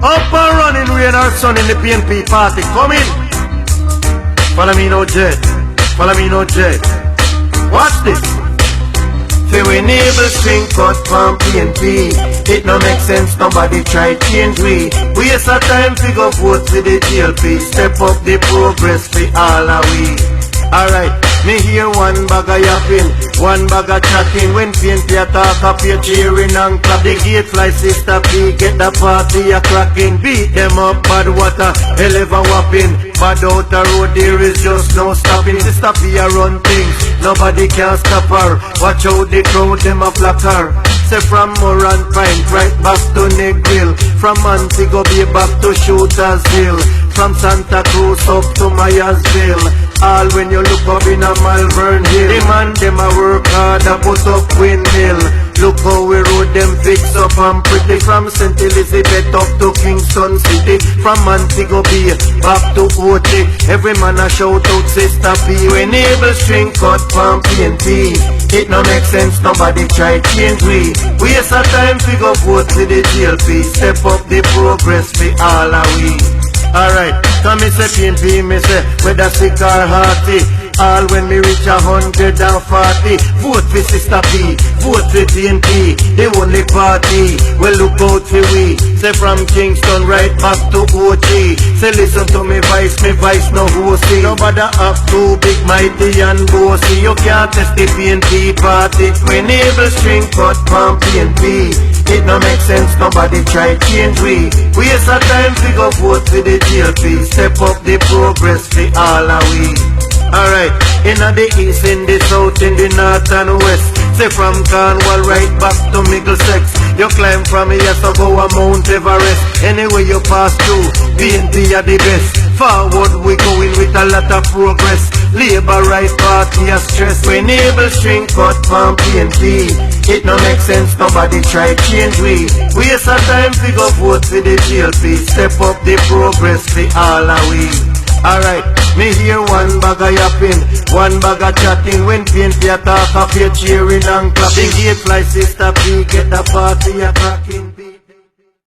Up and running, rain or sun in the PNP party. Come in. Follow me no jet. Follow me no jet. Watch this. Say we Navel String Cut from PNP. It no make sense, nobody try change we. Waste our time to go vote for the GLP. Step up the progress for all of we. Alright, me hear one bag of yapping, one bag of chatting. When PNP attack up, you're cheering and clap. The gate fly sister P, get the party a cracking. Beat them up, bad water, hell ever whopping. Bad out the road, there is just no stopping. Sister P a run things, nobody can stop her. Watch out the crowd, them a flock her. Say from Moran Pine, right back to Negril. From Montego Bay back to Shooters Hill. From Santa Cruz up to Myersville. All when you look up in a Malvern Hill. The man them a work hard a put up windmill. Look how we road them fix up and pretty. From St. Elizabeth up to Kingston City. From Montego Bay back to Ochi. Every man a shout out Sister P. We Navel String Cut from PNP. It no make sense, nobody try change we. Waste our time to go vote for the GLP. Step up the progress for all of we. Alright, come me say PNP, me say whether sick or hearty. All when me reach 140. Vote for Sister P, vote for PNP. The only party, well look out for we. Say from Kingston right back to OG. Say listen to me voice no hosty. Nobody up too big, mighty and bossy. You can't test the PNP party. We Navel String Cut from PNP. It no make sense, nobody try change we. Waste our time to go vote for the GLP. Step up the progress for all of we. Alright, in the east, in the south, in the north and west. Say from Cornwall right back to Middlesex. You climb from here so go a Mount Everest. Anyway you pass through, PNP are the best. Forward we going with a lot of progress. Labour right party a stress. We Navel String Cut from PNP. It no make sense, nobody try change we. Waste our time to go vote for the GLP. Step up the progress for all of we. Alright, me hear one bag of yapping, one bag of chatting. When PNP attack up, you're cheering and clapping. The gate fly Sister P, get the party a cracking.